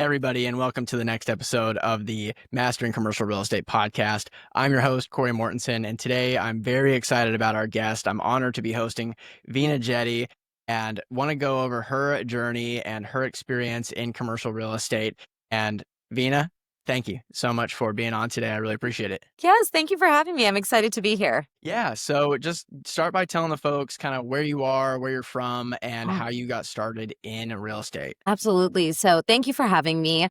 everybody, and welcome to the next episode of the Mastering Commercial Real Estate podcast. I'm your host, Corey Mortensen, and today I'm very excited about our guest. I'm honored to be hosting Veena Jetti and want to go over her journey and her experience in commercial real estate. And Veena, thank you so much for being on today. I really appreciate it. Yes, thank you for having me. I'm excited to be here. Yeah, so just start by telling the folks kind of where you are, where you're from, and Oh, how you got started in real estate. absolutely. So thank you for having me.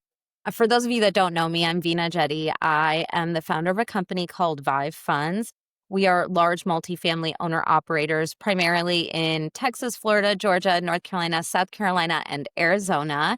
For those of you that don't know me, I'm Veena Jetti. I am the founder of a company called Vive Funds. We are large multifamily owner operators, primarily in Texas, Florida, Georgia, North Carolina, South Carolina, and Arizona.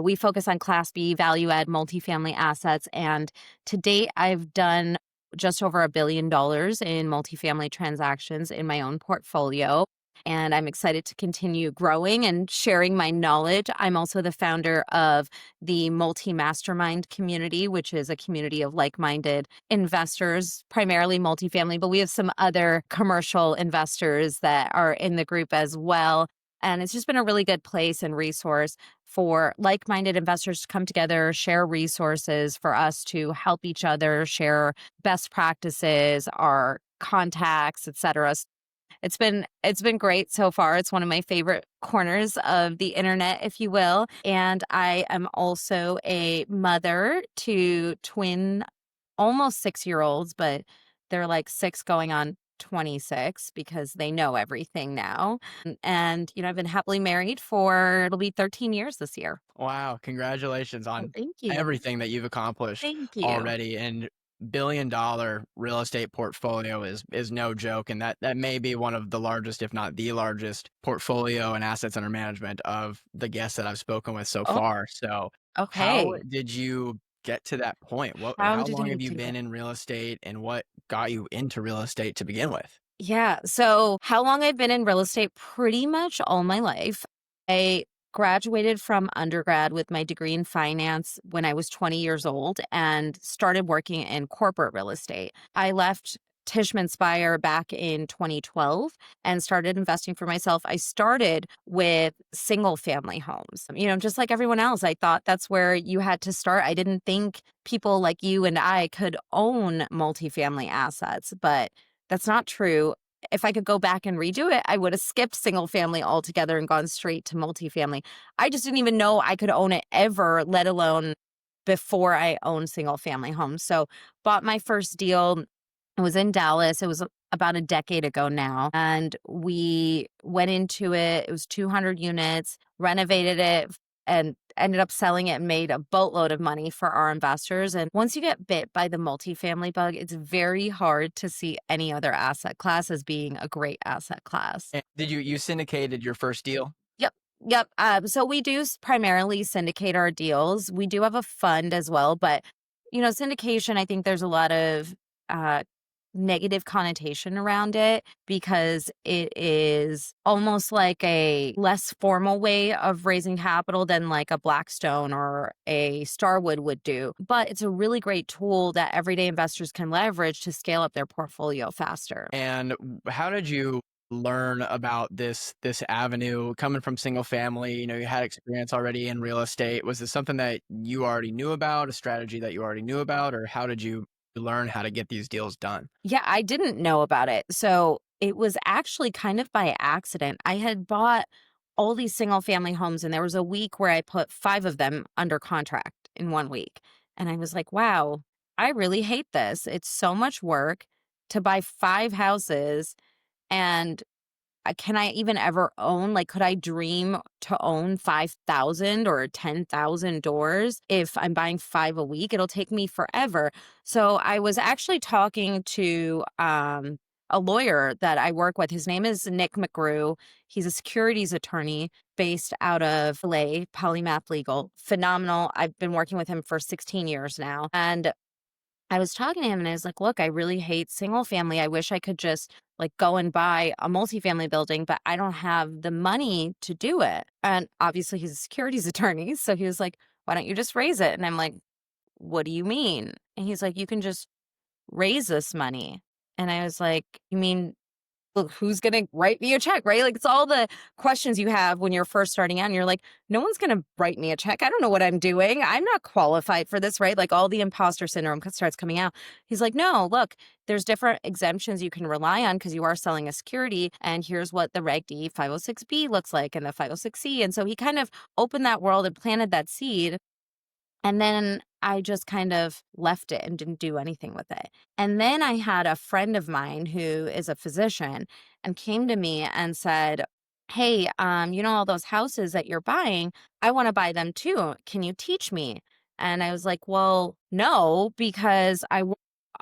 We focus on Class B value add multifamily assets. And to date, I've done just over $1 billion in multifamily transactions in my own portfolio. And I'm excited to continue growing and sharing my knowledge. I'm also the founder of the Multi-Mastermind community, which is a community of like-minded investors, primarily multifamily, but we have some other commercial investors that are in the group as well. And it's just been a really good place and resource for like-minded investors to come together, share resources, for us to help each other, share best practices, our contacts, etc. It's been great so far. It's one of my favorite corners of the internet, if you will. And I am also a mother to twin, almost 6-year-olds, but they're like 6 going on 26 because they know everything now. And, I've been happily married for, it'll be 13 years this year. Wow, congratulations Oh, on thank you. everything that you've accomplished Thank you. already. And billion-dollar real estate portfolio is no joke, and that may be one of the largest, if not the largest, portfolio and assets under management of the guests that I've spoken with so Oh, far. So, how okay. did you get to that point? How How did long I have you do been it? in real estate, and what got you into real estate to begin with? Yeah. So, how long I've been in real estate? Pretty much all my life. I graduated from undergrad with my degree in finance when I was 20 years old and started working in corporate real estate. I left Tishman Speyer back in 2012 and started investing for myself. I started with single family homes. Just like everyone else, I thought that's where you had to start. I didn't think people like you and I could own multifamily assets, but that's not true. If I could go back and redo it, I would have skipped single family altogether and gone straight to multifamily. I just didn't even know I could own it ever, let alone before I owned single family homes. So, bought my first deal. It was in Dallas. It was about a decade ago now. And we went into it. It was 200 units, renovated it, and ended up selling it and made a boatload of money for our investors. And once you get bit by the multifamily bug, it's very hard to see any other asset class as being a great asset class. And did you syndicated your first deal? Yep. Yep. So we do primarily syndicate our deals. We do have a fund as well, but syndication, I think there's a lot of uh, negative connotation around it because it is almost like a less formal way of raising capital than like a Blackstone or a Starwood would do. But it's a really great tool that everyday investors can leverage to scale up their portfolio faster. And how did you learn about this avenue coming from single family? You had experience already in real estate. Was this something that you already knew about, a strategy that you already knew about, or how did you learn how to get these deals done? Yeah, I didn't know about it. So it was actually kind of by accident. I had bought all these single family homes, and there was a week where I put 5 of them under contract in 1 week. And I was like, wow, I really hate this. It's so much work to buy 5 houses. And can I even ever own, like, could I dream to own 5,000 or 10,000 doors if I'm buying 5 a week? It'll take me forever. So I was actually talking to a lawyer that I work with. His name is Nick McGrew. He's a securities attorney based out of LA, Polymath Legal. Phenomenal. I've been working with him for 16 years now. And I was talking to him and I was like, look, I really hate single family. I wish I could just like go and buy a multifamily building, but I don't have the money to do it. And obviously he's a securities attorney. So he was like, why don't you just raise it? And I'm like, what do you mean? And he's like, you can just raise this money. And I was like, you mean look, who's going to write me a check, right? Like it's all the questions you have when you're first starting out and you're like, no one's going to write me a check. I don't know what I'm doing. I'm not qualified for this, right? Like all the imposter syndrome starts coming out. He's like, no, look, there's different exemptions you can rely on because you are selling a security. And here's what the Reg D 506B looks like and the 506C. And so he kind of opened that world and planted that seed. And then I just kind of left it and didn't do anything with it. And then I had a friend of mine who is a physician and came to me and said, hey, all those houses that you're buying, I want to buy them too. Can you teach me? And I was like, well, no, because I work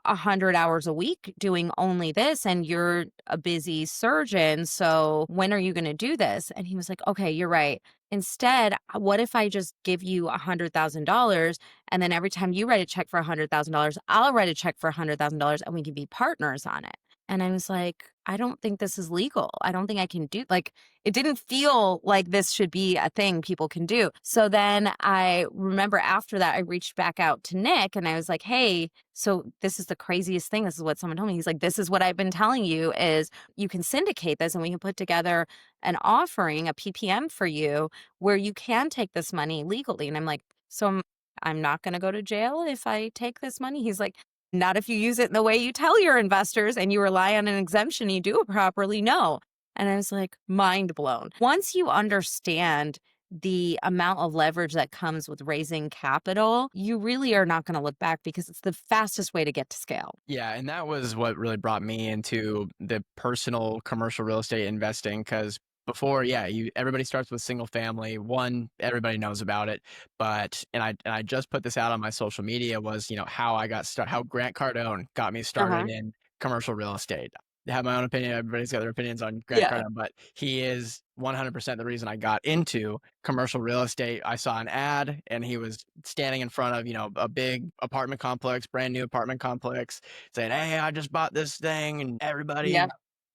100 hours a week doing only this and you're a busy surgeon. So when are you going to do this? And he was like, okay, you're right. Instead, what if I just give you $100,000 and then every time you write a check for $100,000, I'll write a check for $100,000 and we can be partners on it. And I was like, I don't think this is legal. I don't think I can do like it didn't feel like this should be a thing people can do. So then I remember after that I reached back out to Nick and I was like, "Hey, so this is the craziest thing. This is what someone told me." He's like, "This is what I've been telling you is you can syndicate this and we can put together an offering, a PPM for you where you can take this money legally." And I'm like, "So I'm not going to go to jail if I take this money?" He's like, not if you use it in the way you tell your investors and you rely on an exemption, you do it properly. No. And I was like, mind blown. Once you understand the amount of leverage that comes with raising capital, you really are not going to look back because it's the fastest way to get to scale. Yeah, and that was what really brought me into the personal commercial real estate investing because before, yeah, everybody starts with single family. One, everybody knows about it, but and I just put this out on my social media was, how I got started, how Grant Cardone got me started Uh-huh. in commercial real estate. I have my own opinion. Everybody's got their opinions on Grant Yeah. Cardone, but he is 100% the reason I got into commercial real estate. I saw an ad and he was standing in front of, a big apartment complex, brand new apartment complex saying, "Hey, I just bought this thing and everybody Yeah.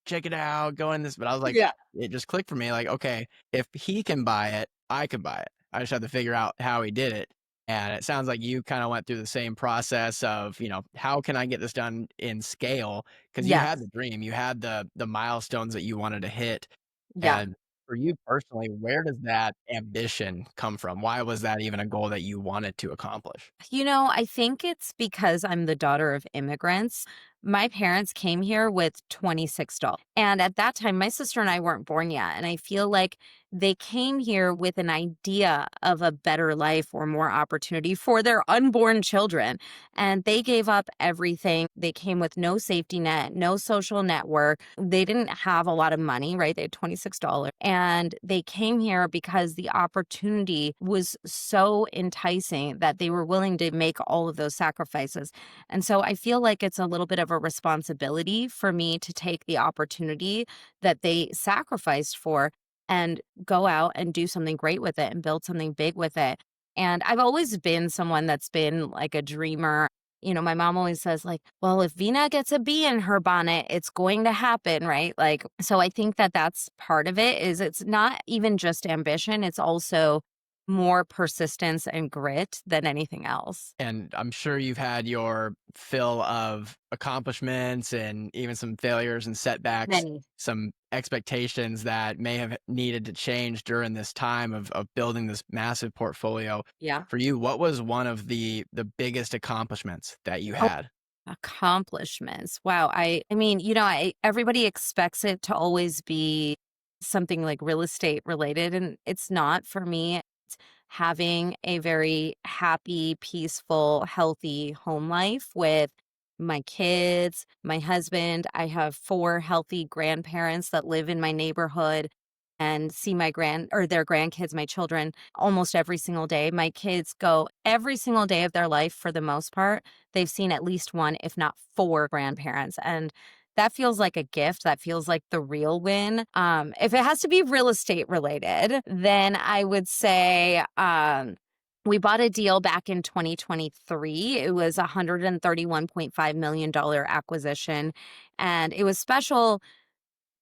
check it out, go in this." But I was like, Yeah. it just clicked for me like, okay, if he can buy it, I can buy it. I just had to figure out how he did it. And it sounds like you kind of went through the same process of, how can I get this done in scale? Because you had Yes. the dream, you had the milestones that you wanted to hit. Yeah. And for you personally, where does that ambition come from? Why was that even a goal that you wanted to accomplish? I think it's because I'm the daughter of immigrants. My parents came here with $26. And at that time, my sister and I weren't born yet. And I feel like they came here with an idea of a better life or more opportunity for their unborn children. And they gave up everything. They came with no safety net, no social network. They didn't have a lot of money, right? They had $26. And they came here because the opportunity was so enticing that they were willing to make all of those sacrifices. And so I feel like it's a little bit of a responsibility for me to take the opportunity that they sacrificed for and go out and do something great with it and build something big with it. And I've always been someone that's been like a dreamer. My mom always says like, well, if Veena gets a bee in her bonnet, it's going to happen, right? Like, so I think that that's part of it is it's not even just ambition. It's also more persistence and grit than anything else. And I'm sure you've had your fill of accomplishments and even some failures and setbacks, Many. some expectations that may have needed to change during this time of building this massive portfolio. Yeah. For you, what was one of the biggest accomplishments that you Oh, had? accomplishments. Wow. I mean, everybody expects it to always be something like real estate related, and it's not for me. It's having a very happy, peaceful, healthy home life with my kids, my husband. I have 4 healthy grandparents that live in my neighborhood and see my or their grandkids, my children, almost every single day. My kids go every single day of their life for the most part. They've seen at least 1, if not 4 grandparents. And that feels like a gift. That feels like the real win. If it has to be real estate related, then I would say we bought a deal back in 2023. It was a $131.5 million acquisition. And it was special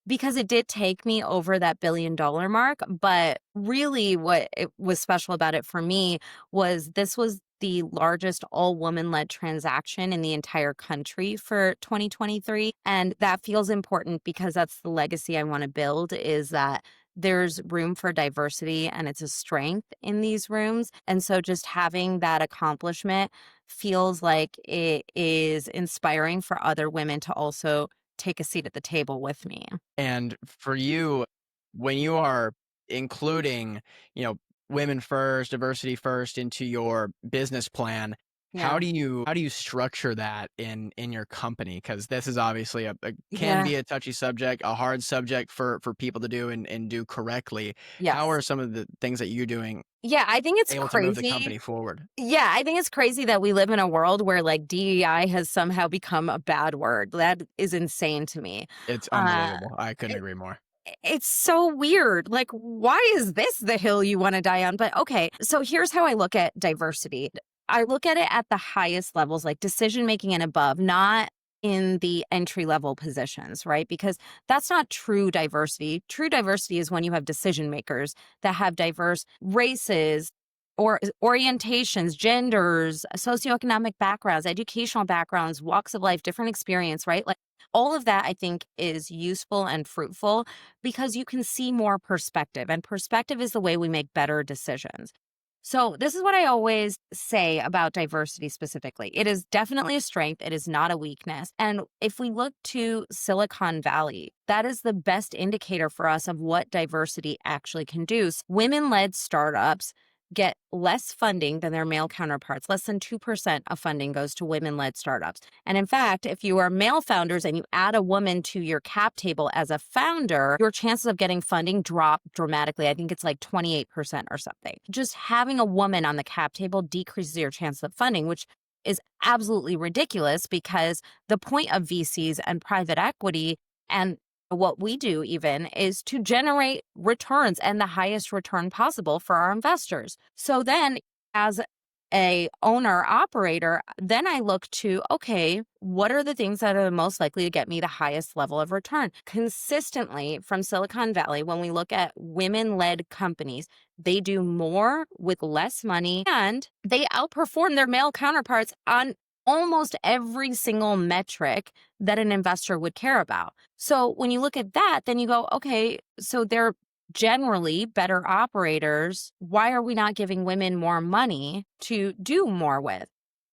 because it did take me over that $1 billion mark, but really what it was special about it for me was this was the largest all woman led transaction in the entire country for 2023. And that feels important because that's the legacy I want to build, is that there's room for diversity and it's a strength in these rooms. And so just having that accomplishment feels like it is inspiring for other women to also take a seat at the table with me. And for you, when you are including, you know, women first, diversity first into your business plan, Yeah. how do you structure that in your company? Because this is obviously a can Yeah. be a touchy subject, a hard subject for people to do and do correctly. How Yes. are some of the things that you're doing Yeah, I think it's able to move the crazy. company forward? Yeah, I think it's crazy that we live in a world where like DEI has somehow become a bad word. That is insane to me. It's Uh, unbelievable. I couldn't it, agree more. it's so weird. Like, why is this the hill you want to die on? But okay, so here's how I look at diversity. I look at it at the highest levels, like decision making and above, not in the entry level positions, right? Because that's not true diversity. True diversity is when you have decision makers that have diverse races or orientations, genders, socioeconomic backgrounds, educational backgrounds, walks of life, different experience, right? Like all of that I think is useful and fruitful because you can see more perspective, and perspective is the way we make better decisions. So, this is what I always say about diversity specifically. It is definitely a strength, it is not a weakness. And if we look to Silicon Valley, that is the best indicator for us of what diversity actually can do. Women led startups get less funding than their male counterparts. Less than 2% of funding goes to women led startups. And in fact, if you are male founders and you add a woman to your cap table as a founder, your chances of getting funding drop dramatically. I think it's like 28% or something. Just having a woman on the cap table decreases your chance of funding, which is absolutely ridiculous because the point of VCs and private equity and what we do even is to generate returns and the highest return possible for our investors. So then as a owner operator, then I look to, okay, what are the things that are most likely to get me the highest level of return? Consistently from Silicon Valley, when we look at women led companies, they do more with less money and they outperform their male counterparts on almost every single metric that an investor would care about. So when you look at that, then you go, okay, so they're generally better operators. Why are we not giving women more money to do more with?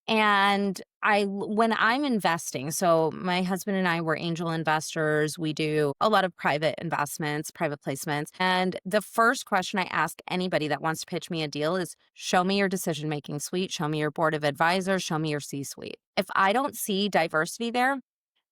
And when I'm investing, so my husband and I were angel investors. We do a lot of private investments, private placements. And the first question I ask anybody that wants to pitch me a deal is show me your decision making suite, show me your board of advisors, show me your C suite. If I don't see diversity there,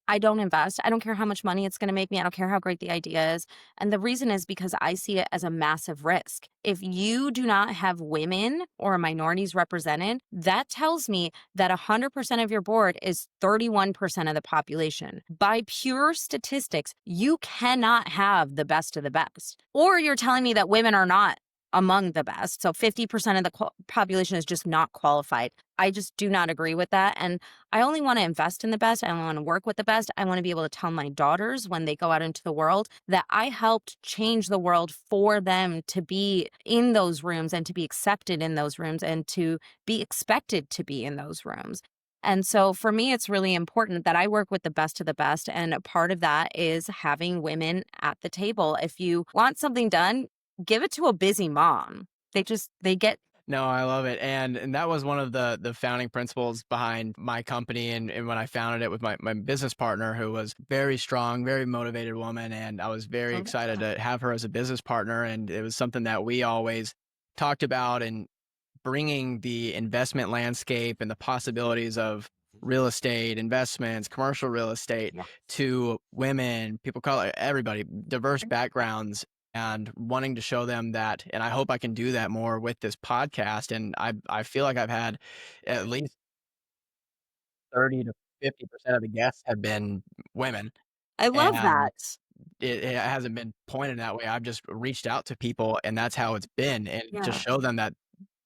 I don't invest. I don't care how much money it's going to make me. I don't care how great the idea is. And the reason is because I see it as a massive risk. If you do not have women or minorities represented, that tells me that 100% of your board is 31% of the population. By pure statistics, you cannot have the best of the best. Or you're telling me that women are not among the best. So 50% of the population is just not qualified. I just do not agree with that. And I only want to invest in the best. I want to work with the best. I want to be able to tell my daughters when they go out into the world that I helped change the world for them to be in those rooms and to be accepted in those rooms and to be expected to be in those rooms. And so for me, it's really important that I work with the best of the best. And a part of that is having women at the table. If you want something done, give it to a busy mom. They get. No, I love it, and that was one of the founding principles behind my company, and when I founded it with my business partner, who was very strong, very motivated woman, and I was very Oh, excited to have her as a business partner, and it was something that we always talked about, and bringing the investment landscape and the possibilities of real estate investments, commercial real estate yeah. to women, people call it everybody, diverse backgrounds, and wanting to show them that. And I hope I can do that more with this podcast. And I feel like I've had at least 30 to 50% of the guests have been women. I love And that. it hasn't been pointed that way. I've just reached out to people and that's how it's been. And to Yeah. show them that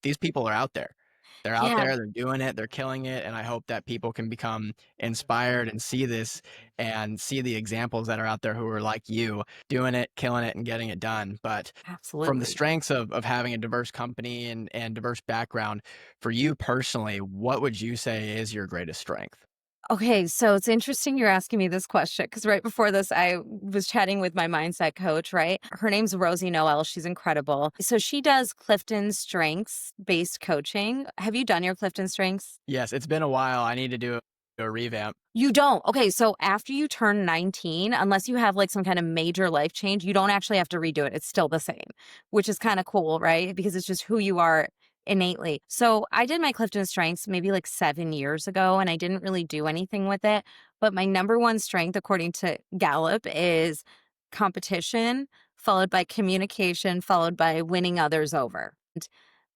these people are out there. They're out Yeah, there, they're doing it, they're killing it, and I hope that people can become inspired and see this and see the examples that are out there who are like you, doing it, killing it, and getting it done. But from the absolutely. strengths of having a diverse company and diverse background, for you personally, what would you say is your greatest strength? Okay, so it's interesting you're asking me this question because right before this, I was chatting with my mindset coach, right? Her name's Rosie Noel. She's incredible. So she does Clifton Strengths based coaching. Have you done your Clifton Strengths? Yes, it's been a while. I need to do a revamp. You don't. Okay, so after you turn 19, unless you have like some kind of major life change, you don't actually have to redo it. It's still the same, which is kind of cool, right? Because it's just who you are innately. So I did my Clifton Strengths maybe like 7 years ago, and I didn't really do anything with it. But my number one strength, according to Gallup, is competition, followed by communication, followed by winning others over. And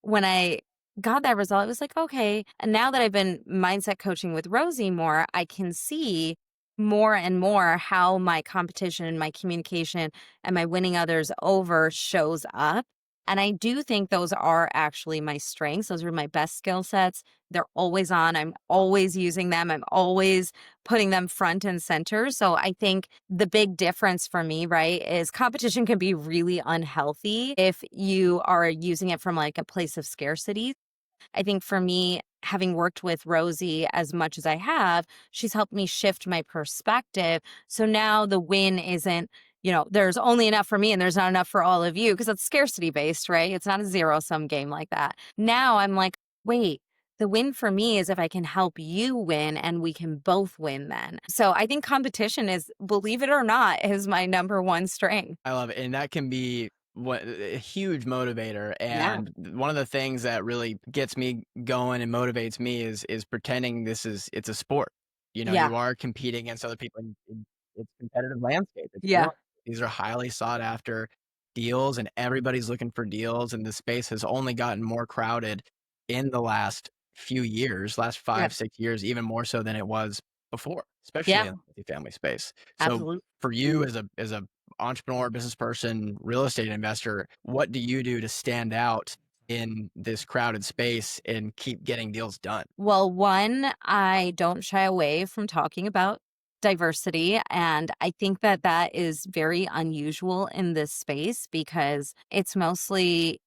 when I got that result, I was like, okay. And now that I've been mindset coaching with Rosie more, I can see more and more how my competition, my communication, and my winning others over shows up. And I do think those are actually my strengths. Those are my best skill sets. They're always on. I'm always using them. I'm always putting them front and center. So I think the big difference for me, right, is competition can be really unhealthy if you are using it from like a place of scarcity. I think for me, having worked with Rosie as much as I have, she's helped me shift my perspective. So now the win isn't, there's only enough for me and there's not enough for all of you because it's scarcity based, right? It's not a zero sum game like that. Now I'm like, wait, the win for me is if I can help you win and we can both win then. So I think competition is, believe it or not, is my number one strength. I love it, and that can be a huge motivator, Yeah. and one of the things that really gets me going and motivates me is pretending it's a sport. You know, Yeah. you are competing against other people in it's a competitive landscape, it's real. Yeah. These are highly sought after deals, and everybody's looking for deals, and the space has only gotten more crowded in the last few years, last Yeah. 5, 6 years, even more so than it was before, especially Yeah. in the multifamily space. So, Absolutely. for you as a entrepreneur, business person, real estate investor, what do you do to stand out in this crowded space and keep getting deals done? Well, one, I don't shy away from talking about diversity. And I think that that is very unusual in this space because it's mostly,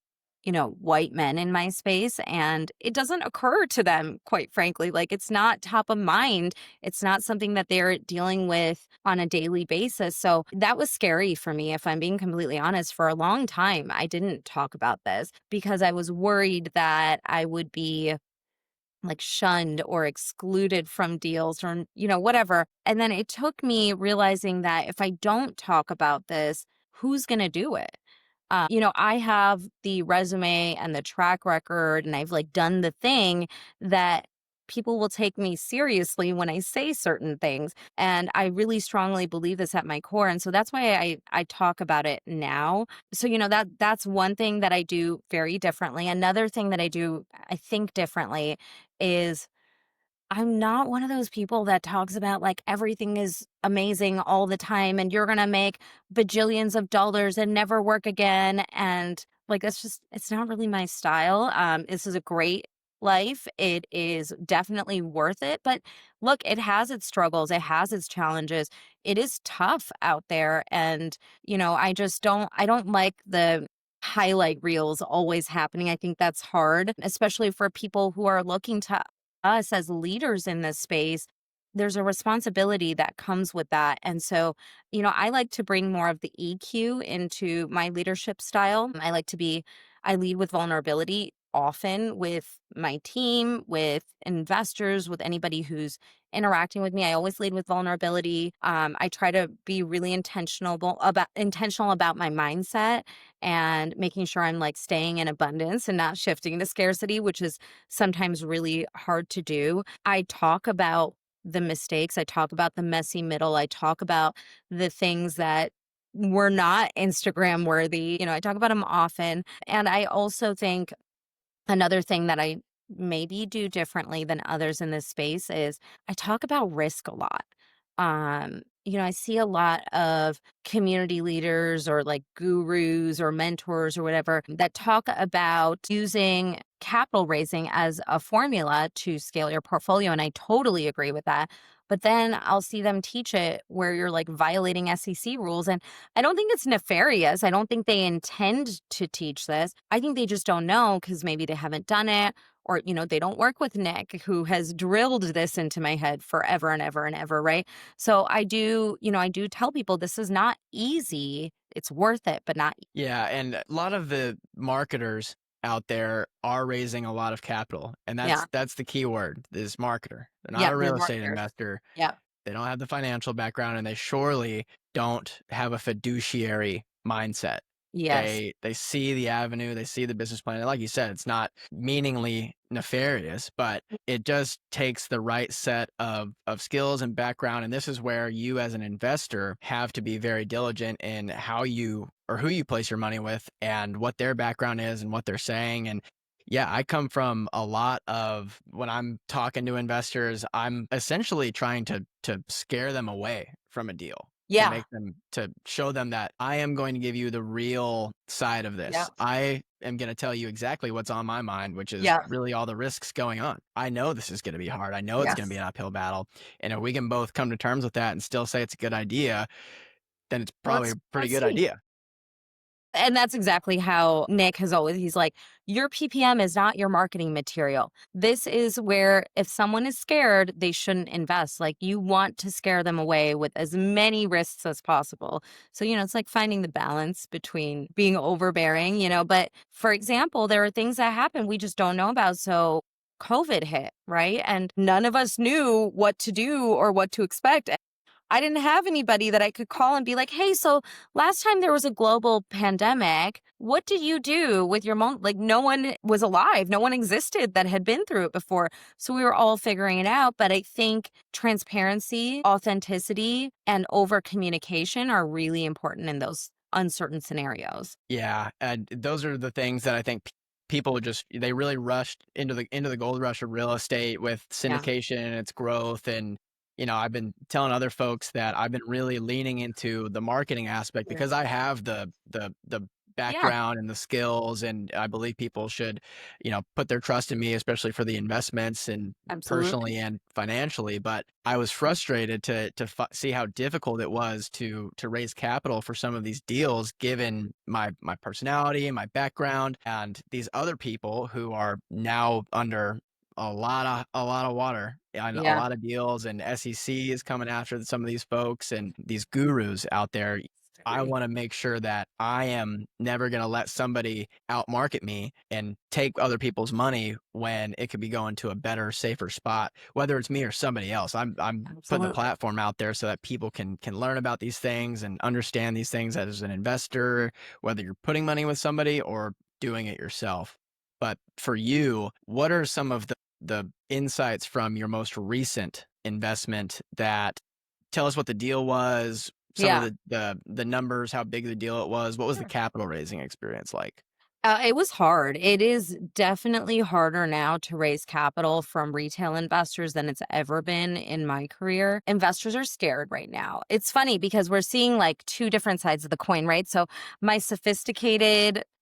white men in my space. And it doesn't occur to them, quite frankly. Like it's not top of mind. It's not something that they're dealing with on a daily basis. So that was scary for me, if I'm being completely honest. For a long time, I didn't talk about this because I was worried that I would be like shunned or excluded from deals or, whatever. And then it took me realizing that if I don't talk about this, who's going to do it? I have the resume and the track record, and I've like done the thing that people will take me seriously when I say certain things. And I really strongly believe this at my core. And so that's why I talk about it now. So, that's one thing that I do very differently. Another thing that I do, I think differently is I'm not one of those people that talks about like everything is amazing all the time and you're going to make bajillions of dollars and never work again. And like, it's not really my style. This is a great life. It is definitely worth it. But look, it has its struggles, it has its challenges. It is tough out there. And, I don't like the highlight reels always happening. I think that's hard, especially for people who are looking to us as leaders in this space. There's a responsibility that comes with that. And so, I like to bring more of the EQ into my leadership style. I lead with vulnerability often with my team, with investors, with anybody who's interacting with me. I always lead with vulnerability. I try to be really intentional about my mindset and making sure I'm like staying in abundance and not shifting to scarcity, which is sometimes really hard to do. I talk about the mistakes, I talk about the messy middle, I talk about the things that were not Instagram worthy. I talk about them often. And I also think another thing that I maybe do differently than others in this space is I talk about risk a lot. I see a lot of community leaders or like gurus or mentors or whatever that talk about using capital raising as a formula to scale your portfolio. And I totally agree with that. But then I'll see them teach it where you're like violating SEC rules. And I don't think it's nefarious. I don't think they intend to teach this. I think they just don't know because maybe they haven't done it, or, they don't work with Nick, who has drilled this into my head forever and ever and ever. Right. So I do tell people this is not easy. It's worth it, but not. Yeah, and a lot of the marketers out there are raising a lot of capital, and Yeah. that's the key word, is marketer. They're not Yeah. a They're real estate marketers. investor. Yeah. They don't have the financial background, and they surely don't have a fiduciary mindset. Yes. They see the avenue, they see the business plan, and like you said, it's not meaningly nefarious, but it just takes the right set of skills and background, and this is where you as an investor have to be very diligent in how you or who you place your money with and what their background is and what they're saying. And yeah, I come from a lot of when I'm talking to investors, I'm essentially trying to scare them away from a deal, Yeah. to show them that I am going to give you the real side of Yeah. this. I am going to tell you exactly what's on my mind, which is Yeah. really all the risks going on. I know this is going to be hard. I know it's going to be Yes. an uphill battle. And if we can both come to terms with that and still say it's a good idea, then it's probably a pretty Let's good see. idea. And that's exactly how Nick has always, he's like, your PPM is not your marketing material. This is where if someone is scared, they shouldn't invest. Like you want to scare them away with as many risks as possible. So, it's like finding the balance between being overbearing, but for example, there are things that happen we just don't know about. So COVID hit, right? And none of us knew what to do or what to expect. I didn't have anybody that I could call and be like, hey, so last time there was a global pandemic, what did you do with your mom? Like, no one was alive. No one existed that had been through it before. So we were all figuring it out. But I think transparency, authenticity, and over communication are really important in those uncertain scenarios. Yeah, and those are the things that I think people just they really rushed into the gold rush of real estate with Yeah. syndication and its growth. And I've been telling other folks that I've been really leaning into the marketing aspect Sure. because I have the Yeah, background and the skills, and I believe people should, put their trust in me, especially for the investments and absolutely. personally and financially. But I was frustrated to see how difficult it was to raise capital for some of these deals, given my personality and my background, and these other people who are now under a lot of water and a Yeah. lot of deals, and SEC is coming after some of these folks and these gurus out there. I Agree. want to make sure that I am never going to let somebody outmarket me and take other people's money when it could be going to a better, safer spot, whether it's me or somebody else. I'm putting the Absolutely. platform out there so that people can learn about these things and understand these things as an investor, whether you're putting money with somebody or doing it yourself. But for you, what are some of the insights from your most recent investment that tell us what the deal was, some of Yeah. the numbers, how big the deal it was. What was the capital raising experience like? It was hard. It is definitely harder now to raise capital from retail investors than it's ever been in my career. Investors are scared right now. It's funny because we're seeing like two different sides of the coin, right? So,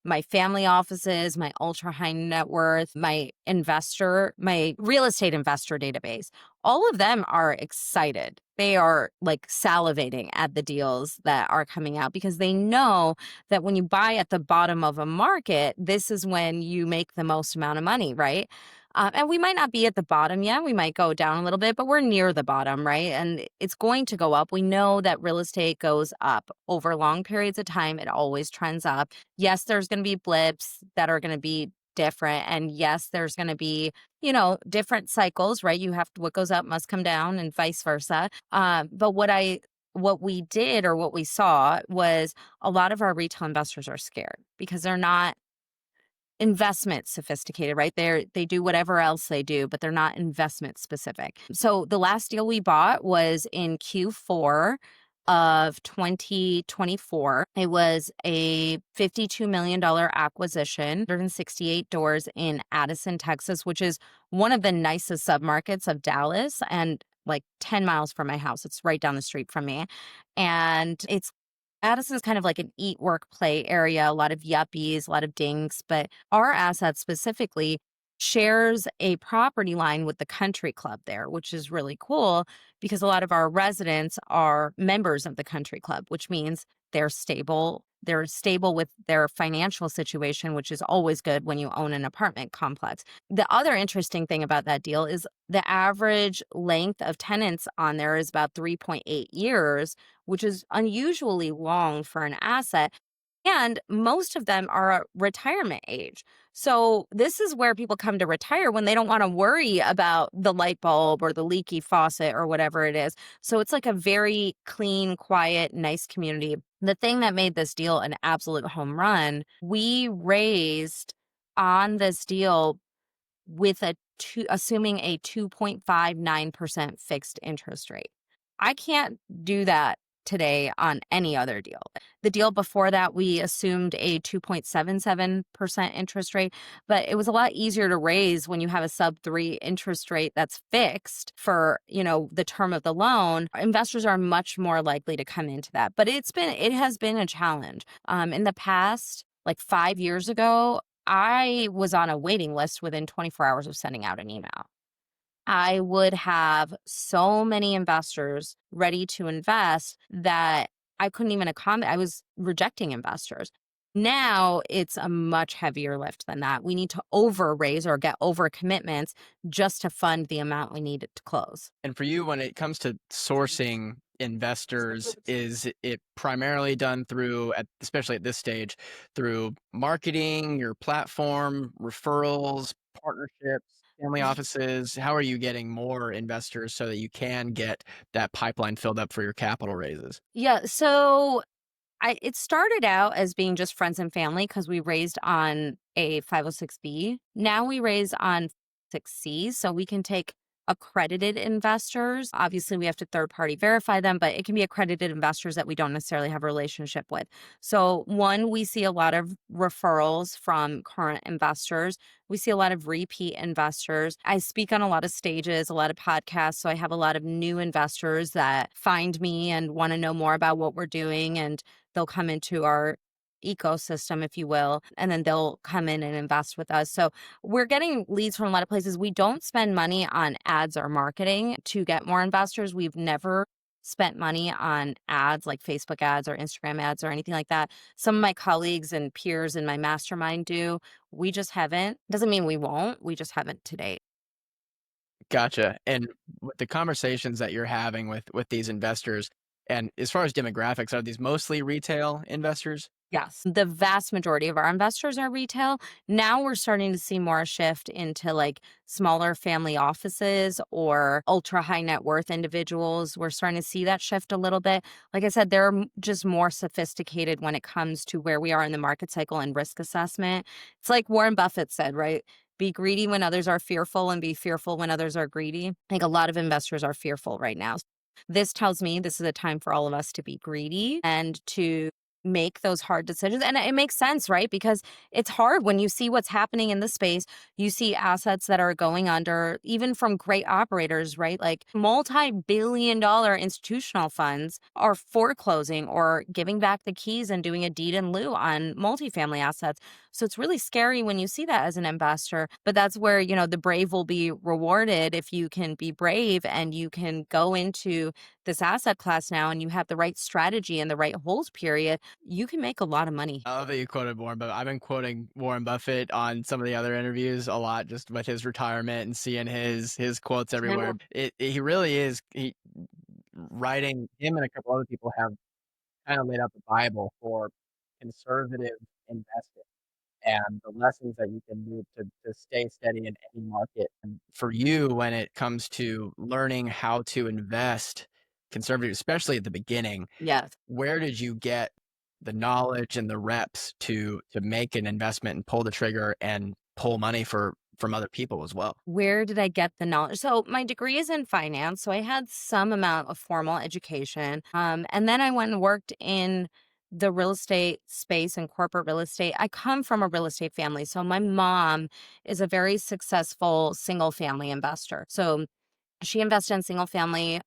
my family offices, my ultra high net worth, my real estate investor database, all of them are excited. They are like salivating at the deals that are coming out because they know that when you buy at the bottom of a market, this is when you make the most amount of money, right? And we might not be at the bottom yet. We might go down a little bit, but we're near the bottom, right? And it's going to go up. We know that real estate goes up over long periods of time. It always trends up. Yes, there's going to be blips that are going to be different. And yes, there's going to be, different cycles, right? What goes up must come down and vice versa. But what we did or what we saw was a lot of our retail investors are scared because they're not investment sophisticated, right? They do whatever else they do, but they're not investment specific. So the last deal we bought was in Q4 of 2024. It was a $52 million acquisition, 168 doors in Addison, Texas, which is one of the nicest submarkets of Dallas and like 10 miles from my house. It's right down the street from me. And Addison's kind of like an eat, work, play area, a lot of yuppies, a lot of dinks, but our asset specifically shares a property line with the country club there, which is really cool because a lot of our residents are members of the country club, which means they're stable. They're stable with their financial situation, which is always good when you own an apartment complex. The other interesting thing about that deal is the average length of tenants on there is about 3.8 years, which is unusually long for an asset. And most of them are at retirement age. So this is where people come to retire when they don't want to worry about the light bulb or the leaky faucet or whatever it is. So it's like a very clean, quiet, nice community. The thing that made this deal an absolute home run, we raised on this deal with assuming a 2.59% fixed interest rate. I can't do that today on any other deal. The deal before that, we assumed a 2.77% interest rate, but it was a lot easier to raise when you have a sub 3 interest rate that's fixed for, the term of the loan. Investors are much more likely to come into that. But it has been a challenge. In the past, like 5 years ago, I was on a waiting list within 24 hours of sending out an email. I would have so many investors ready to invest that I couldn't even accommodate. I was rejecting investors. Now it's a much heavier lift than that. We need to over raise or get over commitments just to fund the amount we need to close. And for you, when it comes to sourcing investors, is it primarily done through, especially at this stage, through marketing, your platform, referrals, partnerships, family offices? How are you getting more investors so that you can get that pipeline filled up for your capital raises? Yeah, so it started out as being just friends and family because we raised on a 506B. Now we raise on 6C, so we can take accredited investors. Obviously, we have to third party verify them, but it can be accredited investors that we don't necessarily have a relationship with. So, one, we see a lot of referrals from current investors. We see a lot of repeat investors. I speak on a lot of stages, a lot of podcasts. So, I have a lot of new investors that find me and want to know more about what we're doing. And they'll come into our ecosystem, if you will, and then they'll come in and invest with us. So we're getting leads from a lot of places. We don't spend money on ads or marketing to get more investors. We've never spent money on ads like Facebook ads or Instagram ads or anything like that. Some of my colleagues and peers in my mastermind do. We just haven't. Doesn't mean we won't. We just haven't to date. Gotcha. And with the conversations that you're having with these investors, and as far as demographics, are these mostly retail investors? Yes. The vast majority of our investors are retail. Now we're starting to see more shift into like smaller family offices or ultra high net worth individuals. We're starting to see that shift a little bit. Like I said, they're just more sophisticated when it comes to where we are in the market cycle and risk assessment. It's like Warren Buffett said, right? Be greedy when others are fearful and be fearful when others are greedy. I think a lot of investors are fearful right now. This tells me this is a time for all of us to be greedy and to make those hard decisions. And it makes sense, right? Because it's hard when you see what's happening in the space. You see assets that are going under, even from great operators, right? Like multi-billion-dollar institutional funds are foreclosing or giving back the keys and doing a deed in lieu on multifamily assets. So it's really scary when you see that as an investor. But that's where, the brave will be rewarded if you can be brave and you can go into this asset class now and you have the right strategy and the right hold period, you can make a lot of money. I love that you quoted Warren Buffett. I've been quoting Warren Buffett on some of the other interviews a lot, just with his retirement and seeing his quotes everywhere. He really is. Writing him and a couple other people have kind of laid out the Bible for conservative investing and the lessons that you can do to stay steady in any market. And for you, when it comes to learning how to invest conservative, especially at the beginning, Yes. where did you get the knowledge and the reps to make an investment and pull the trigger and pull money from other people as well? Where did I get the knowledge? So my degree is in finance, so I had some amount of formal education. And then I went and worked in the real estate space and corporate real estate. I come from a real estate family. So my mom is a very successful single family investor. So she invested in single family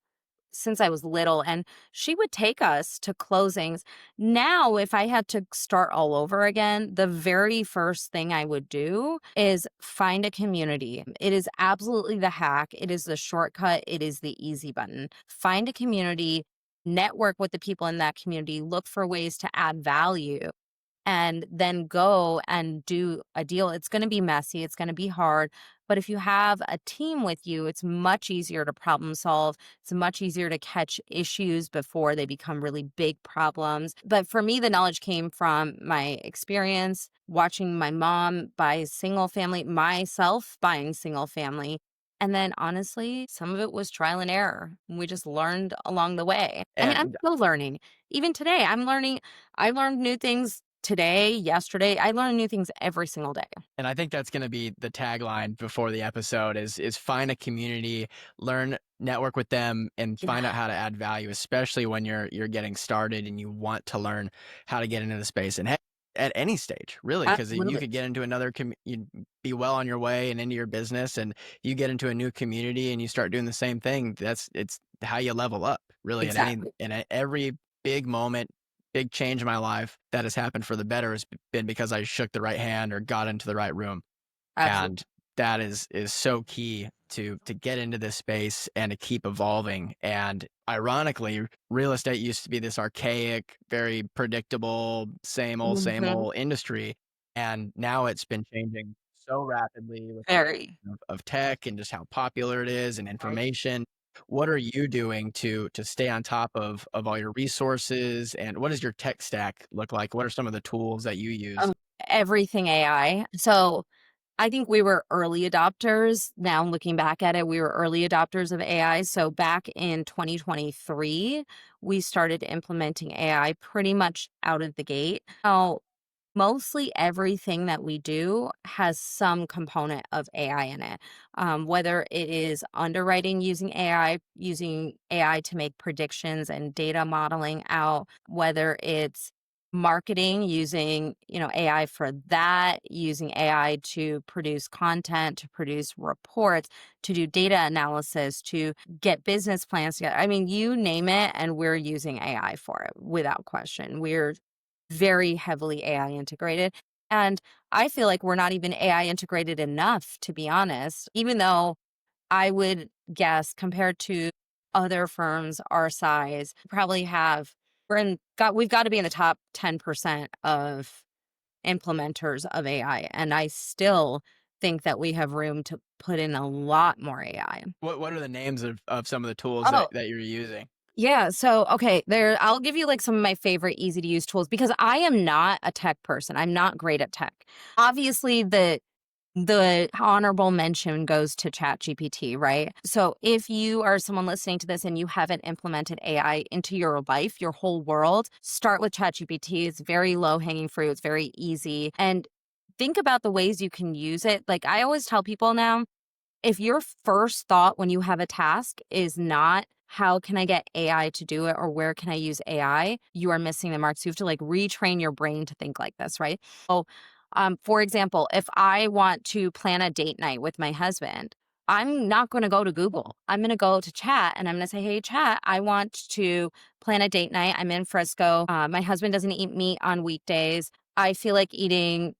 since I was little, and she would take us to closings. Now, if I had to start all over again, the very first thing I would do is find a community. It is absolutely the hack. It is the shortcut. It is the easy button. Find a community, network with the people in that community, look for ways to add value, and then go and do a deal. It's going to be messy, it's going to be hard. But if you have a team with you, it's much easier to problem solve. It's much easier to catch issues before they become really big problems. But for me, the knowledge came from my experience watching my mom buy single family, myself buying single family. And then honestly, some of it was trial and error. We just learned along the way. I mean, I'm And still learning. Even today, I'm learning. I learned new things today, yesterday. I learn new things every single day. And I think that's going to be the tagline before the episode is find a community, learn, network with them, and find out Yeah, how to add value, especially when you're getting started and you want to learn how to get into the space. And at any stage, really, because you absolutely. could get into another, you'd be well on your way and into your business, and you get into a new community and you start doing the same thing. It's how you level up, really, Exactly. every big moment, big change in my life that has happened for the better has been because I shook the right hand or got into the right room. Absolutely. And that is so key to get into this space and to keep evolving. And ironically, real estate used to be this archaic, very predictable, same Mhm. old industry. And now it's been changing so rapidly with the Very. of tech and just how popular it is and Right. information. What are you doing to stay on top of all your resources? And what does your tech stack look like? What are some of the tools that you use? Um, Everything AI. So I think we were early adopters. Now looking back at it, we were early adopters of AI. So back in 2023, we started implementing AI pretty much out of the gate. Now, mostly everything that we do has some component of AI in it. Whether it is underwriting using AI to make predictions and data modeling out, whether it's marketing using AI for that, using AI to produce content, to produce reports, to do data analysis, to get business plans together. I mean, you name it, and we're using AI for it without question. We're very heavily AI integrated. And I feel like we're not even AI integrated enough, to be honest, even though I would guess compared to other firms our size, probably have we've got to be in the top 10% of implementers of AI. And I still think that we have room to put in a lot more AI. What are the names of some of the tools Oh, that you're using? yeah. So, okay, I'll give you like some of my favorite easy to use tools because I am not a tech person. I'm not great at tech. Obviously, the honorable mention goes to ChatGPT, right? So, if you are someone listening to this and you haven't implemented AI into your life, your whole world, start with ChatGPT. It's very low hanging fruit. It's very easy. And think about the ways you can use it. Like I always tell people now, if your first thought when you have a task is not, how can I get AI to do it or where can I use AI? You are missing the mark. So you have to like retrain your brain to think like this, right? So, for example, if I want to plan a date night with my husband, I'm not going to go to Google. I'm going to go to chat and I'm going to say, hey, chat, I want to plan a date night. I'm in Frisco. My husband doesn't eat meat on weekdays. I feel like eating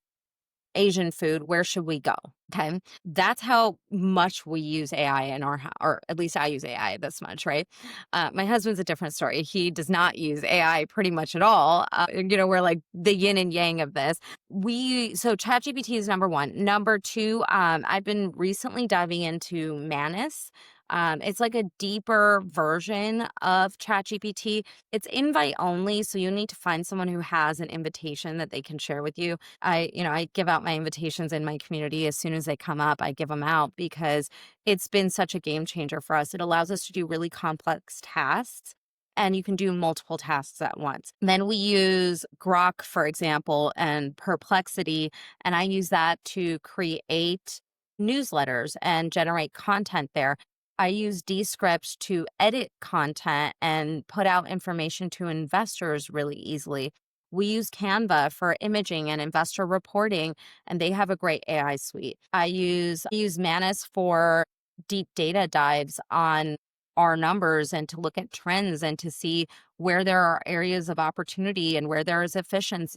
Asian food, where should we go? Okay. That's how much we use AI in our house, or at least I use AI this much, right? My husband's a different story. He does not use AI pretty much at all. We're like the yin and yang of this. So ChatGPT is number one. Number two, I've been recently diving into Manus. It's like a deeper version of ChatGPT. It's invite only, so you need to find someone who has an invitation that they can share with you. I give out my invitations in my community as soon as they come up. I give them out because it's been such a game changer for us. It allows us to do really complex tasks and you can do multiple tasks at once. Then we use Grok, for example, and Perplexity, and I use that to create newsletters and generate content there. I use Descript to edit content and put out information to investors really easily. We use Canva for imaging and investor reporting, and they have a great AI suite. I use Manus for deep data dives on our numbers and to look at trends and to see where there are areas of opportunity and where there is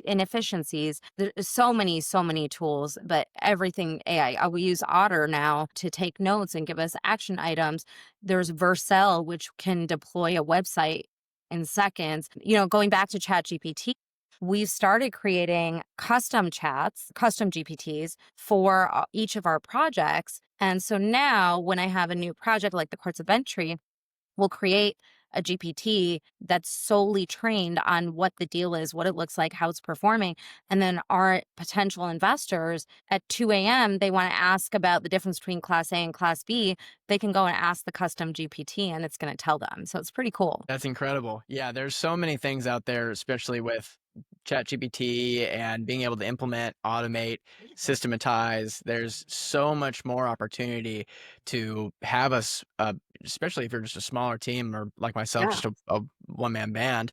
inefficiencies. There's so many tools, but everything AI. We use Otter now to take notes and give us action items. There's Vercel, which can deploy a website in seconds. Going back to ChatGPT, we've started creating custom chats, custom GPTs for each of our projects. And so now when I have a new project like the Courts of Entry, we'll create a GPT that's solely trained on what the deal is, what it looks like, how it's performing. And then our potential investors at 2 a.m., they want to ask about the difference between Class A and Class B. They can go and ask the custom GPT and it's going to tell them. So it's pretty cool. That's incredible. Yeah, there's so many things out there, especially with ChatGPT and being able to implement, automate, systematize. There's so much more opportunity to have us, especially if you're just a smaller team or like myself, Yeah. just a one-man band,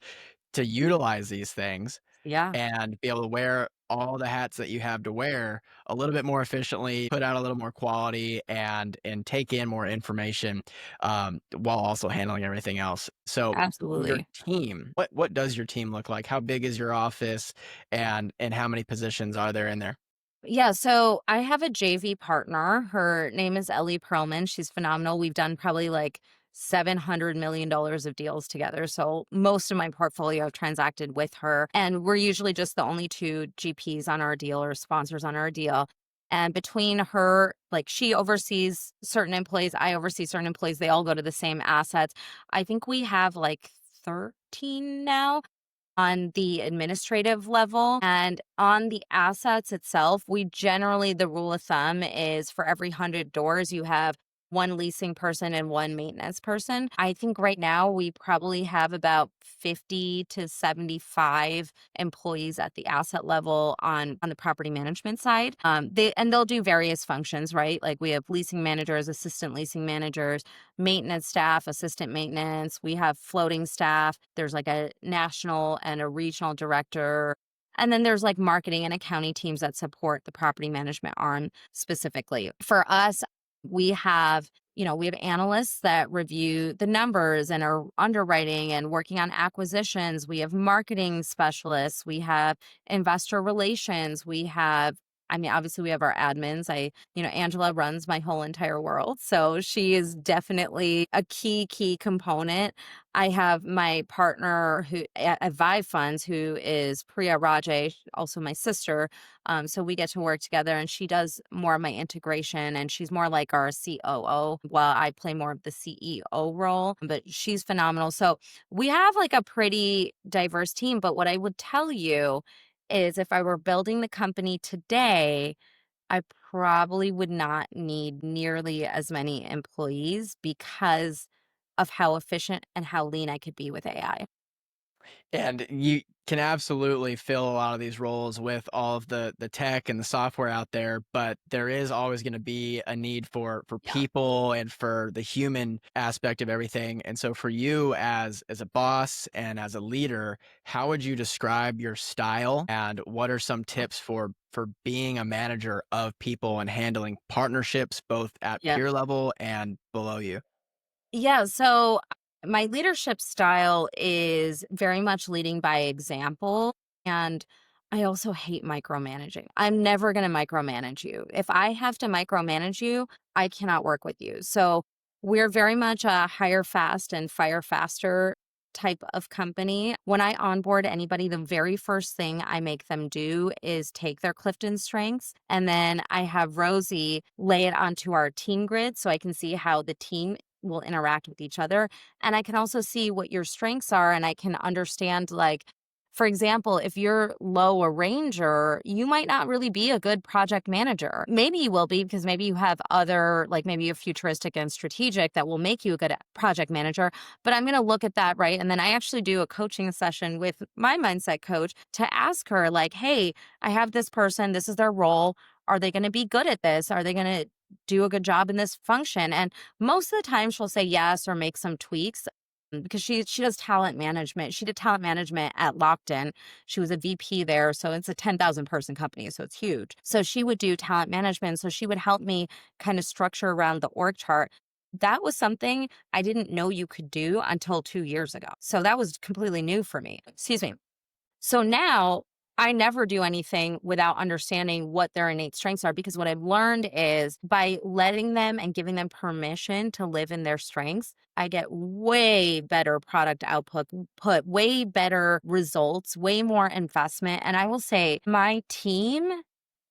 to utilize these things Yeah. and be able to wear all the hats that you have to wear a little bit more efficiently, put out a little more quality, and take in more information, while also handling everything else. So your Absolutely. team, what does your team look like? How big is your office, and how many positions are there in there? Yeah, so I have a JV partner. Her name is Ellie Perlman. She's phenomenal. We've done probably like $700 million of deals together. So most of my portfolio I've transacted with her. And we're usually just the only two GPs on our deal or sponsors on our deal. And between her, like she oversees certain employees, I oversee certain employees. They all go to the same assets. I think we have like 13 now on the administrative level. And on the assets itself, the rule of thumb is for every 100 doors, you have one leasing person and one maintenance person. I think right now we probably have about 50 to 75 employees at the asset level on the property management side. They'll do various functions, right? Like we have leasing managers, assistant leasing managers, maintenance staff, assistant maintenance. We have floating staff. There's like a national and a regional director. And then there's like marketing and accounting teams that support the property management arm specifically. For us, we have analysts that review the numbers and are underwriting and working on acquisitions. We have marketing specialists. We have investor relations. Obviously we have our admins. Angela runs my whole entire world. So she is definitely a key component. I have my partner who at Vive Funds, who is Priya Rajay, also my sister. So we get to work together and she does more of my integration and she's more like our COO while I play more of the CEO role, but she's phenomenal. So we have like a pretty diverse team. But what I would tell you is if I were building the company today, I probably would not need nearly as many employees because of how efficient and how lean I could be with AI. And you can absolutely fill a lot of these roles with all of the tech and the software out there, but there is always going to be a need for Yeah. people and for the human aspect of everything. And so for you as a boss and as a leader, how would you describe your style and what are some tips for being a manager of people and handling partnerships both at Yeah. peer level and below you? Yeah, so my leadership style is very much leading by example. And I also hate micromanaging. I'm never going to micromanage you. If I have to micromanage you, I cannot work with you. So we're very much a hire fast and fire faster type of company. When I onboard anybody, the very first thing I make them do is take their Clifton strengths. And then I have Rosie lay it onto our team grid so I can see how the team will interact with each other. And I can also see what your strengths are and I can understand, like, for example, if you're low arranger, you might not really be a good project manager. Maybe you will be because maybe you have other, like maybe you're futuristic and strategic that will make you a good project manager. But I'm going to look at that, right? And then I actually do a coaching session with my mindset coach to ask her, like, hey, I have this person, this is their role. Are they going to be good at this? Are they going to do a good job in this function? And most of the time she'll say yes or make some tweaks because she does talent management. She did talent management at Lockton. She was a VP there. So it's a 10,000 person company. So it's huge. So she would do talent management. So she would help me kind of structure around the org chart. That was something I didn't know you could do until 2 years ago. So that was completely new for me. Excuse me. So now I never do anything without understanding what their innate strengths are, because what I've learned is by letting them and giving them permission to live in their strengths, I get way better product output, put way better results, way more investment. And I will say my team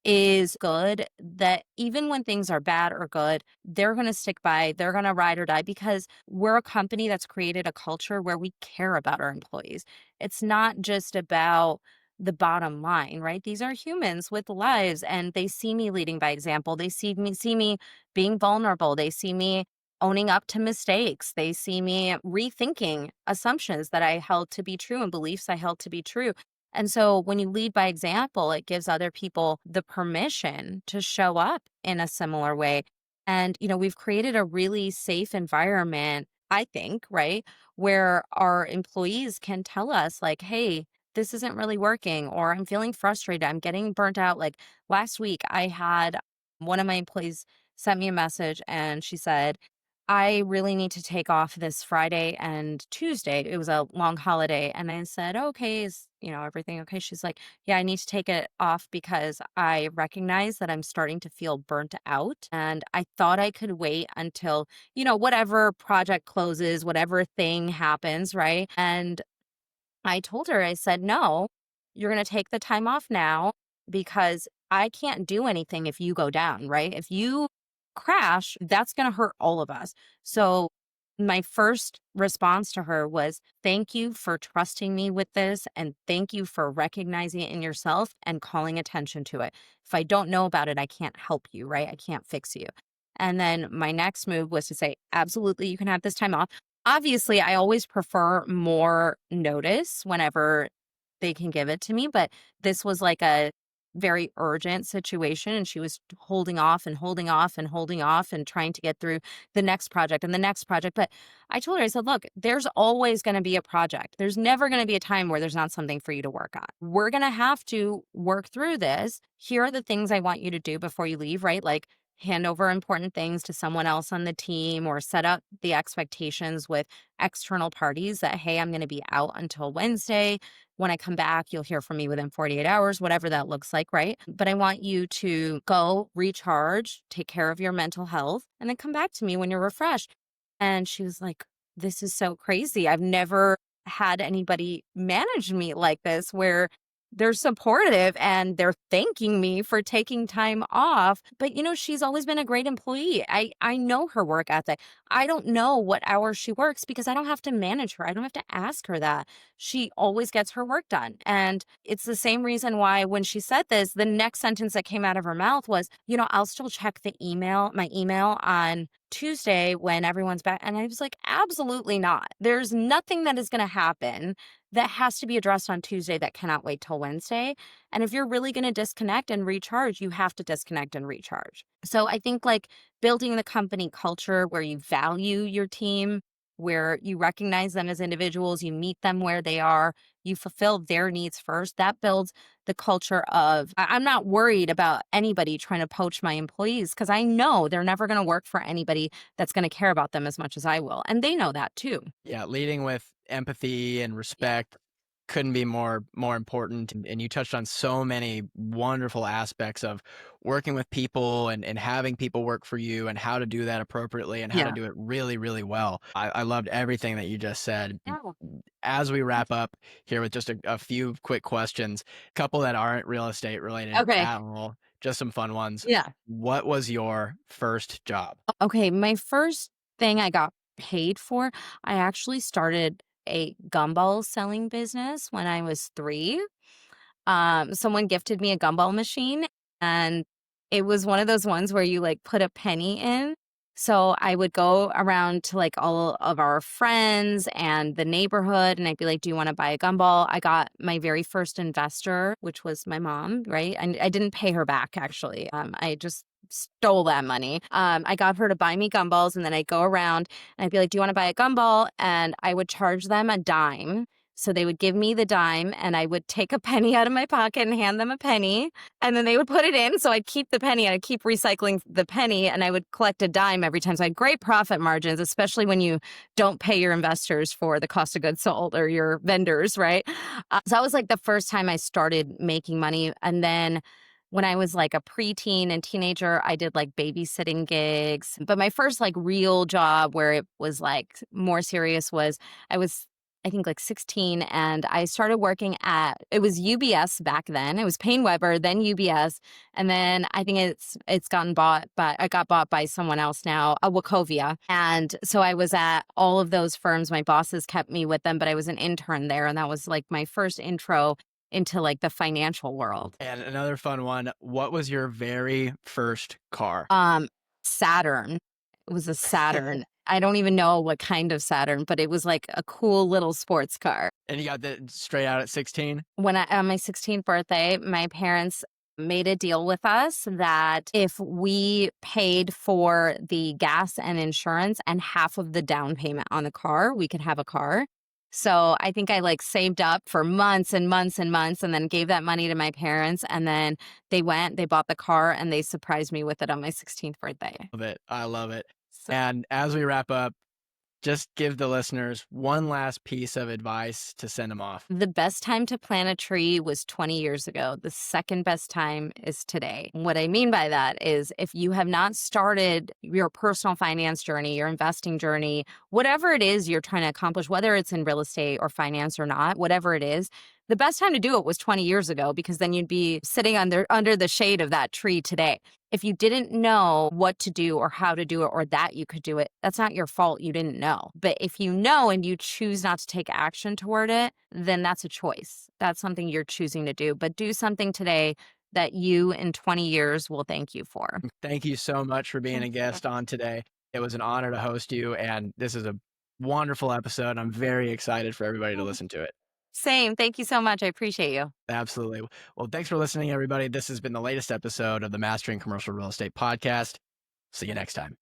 is good, that even when things are bad or good, they're going to stick by, they're going to ride or die, because we're a company that's created a culture where we care about our employees. It's not just about the bottom line, right? These are humans with lives, and they see me leading by example. They see me being vulnerable. They see me owning up to mistakes. They see me rethinking assumptions that I held to be true and beliefs I held to be true. And so when you lead by example, it gives other people the permission to show up in a similar way. And, we've created a really safe environment, I think, right? Where our employees can tell us, like, hey, this isn't really working, or I'm feeling frustrated. I'm getting burnt out. Like last week, I had one of my employees sent me a message and she said, I really need to take off this Friday and Tuesday. It was a long holiday. And I said, okay, is, everything okay? She's like, yeah, I need to take it off because I recognize that I'm starting to feel burnt out. And I thought I could wait until, whatever project closes, whatever thing happens, right? And I told her, I said, no, you're going to take the time off now, because I can't do anything if you go down, right? If you crash, that's going to hurt all of us. So my first response to her was, thank you for trusting me with this. And thank you for recognizing it in yourself and calling attention to it. If I don't know about it, I can't help you, right? I can't fix you. And then my next move was to say, absolutely, you can have this time off. Obviously, I always prefer more notice whenever they can give it to me, but this was like a very urgent situation, and she was holding off and holding off and holding off and trying to get through the next project and the next project. But I told her, I said, look, there's always going to be a project. There's never going to be a time where there's not something for you to work on. We're going to have to work through this. Here are the things I want you to do before you leave, right? Like hand over important things to someone else on the team, or set up the expectations with external parties that, hey, I'm going to be out until Wednesday. When I come back, you'll hear from me within 48 hours, whatever that looks like, right? But I want you to go recharge, take care of your mental health, and then come back to me when you're refreshed. And she was like, this is so crazy. I've never had anybody manage me like this, where they're supportive and they're thanking me for taking time off. But she's always been a great employee. I know her work ethic. I don't know what hours she works because I don't have to manage her. I don't have to ask her that. She always gets her work done. And it's the same reason why when she said this, the next sentence that came out of her mouth was, I'll still check my email on Tuesday when everyone's back. And I was like, absolutely not. There's nothing that is going to happen that has to be addressed on Tuesday that cannot wait till Wednesday. And if you're really going to disconnect and recharge, you have to disconnect and recharge. So I think like building the company culture where you value your team, where you recognize them as individuals, you meet them where they are, you fulfill their needs first, that builds the culture of, I'm not worried about anybody trying to poach my employees, because I know they're never going to work for anybody that's going to care about them as much as I will. And they know that too. Yeah, leading with empathy and respect couldn't be more important. And you touched on so many wonderful aspects of working with people and having people work for you, and how to do that appropriately and how to Yeah. do it really, really well. I loved everything that you just said. Yeah. As we wrap up here with just a few quick questions, a couple that aren't real estate related Okay. at all, just some fun ones. Yeah. What was your first job? Okay. My first thing I got paid for, I actually started a gumball selling business when I was 3. Someone gifted me a gumball machine, and it was one of those ones where you like put a penny in. So I would go around to like all of our friends and the neighborhood, and I'd be like, do you want to buy a gumball? I got my very first investor, which was my mom, right? And I didn't pay her back actually. I just stole that money. I got her to buy me gumballs, and then I'd go around and I'd be like, do you want to buy a gumball? And I would charge them a dime. So they would give me the dime and I would take a penny out of my pocket and hand them a penny. And then they would put it in. So I'd keep the penny. I'd keep recycling the penny and I would collect a dime every time. So I had great profit margins, especially when you don't pay your investors for the cost of goods sold or your vendors, right? So that was like the first time I started making money. And then when I was like a preteen and teenager, I did like babysitting gigs. But my first like real job where it was like more serious was I was, I think like 16 and I started working at, it was UBS back then. It was Payne Weber, then UBS. And then I think it's gotten bought, but I got bought by someone else now, Wachovia. And so I was at all of those firms. My bosses kept me with them, but I was an intern there. And that was like my first intro into like the financial world. And another fun one, what was your very first car? Saturn. It was a Saturn. I don't even know what kind of Saturn, but it was like a cool little sports car. And you got that straight out at 16? When on my 16th birthday, my parents made a deal with us that if we paid for the gas and insurance and half of the down payment on the car, we could have a car. So I think I like saved up for months and months and months and then gave that money to my parents. And then they bought the car and they surprised me with it on my 16th birthday. Love it. I love it. So And as we wrap up, just give the listeners one last piece of advice to send them off. the best time to plant a tree was 20 years ago. The second best time is today. What I mean by that is if you have not started your personal finance journey, your investing journey, whatever it is you're trying to accomplish, whether it's in real estate or finance or not, whatever it is, the best time to do it was 20 years ago because then you'd be sitting under the shade of that tree today. If you didn't know what to do or how to do it or that you could do it, that's not your fault. You didn't know. But if you know and you choose not to take action toward it, then that's a choice. That's something you're choosing to do. But do something today that you in 20 years will thank you for. Thank you so much for being a Thank you. guest on today. It was an honor to host you, and this is a wonderful episode. I'm very excited for everybody to listen to it. Same. Thank you so much. I appreciate you. Absolutely. Well, thanks for listening, everybody. This has been the latest episode of the Mastering Commercial Real Estate Podcast. See you next time.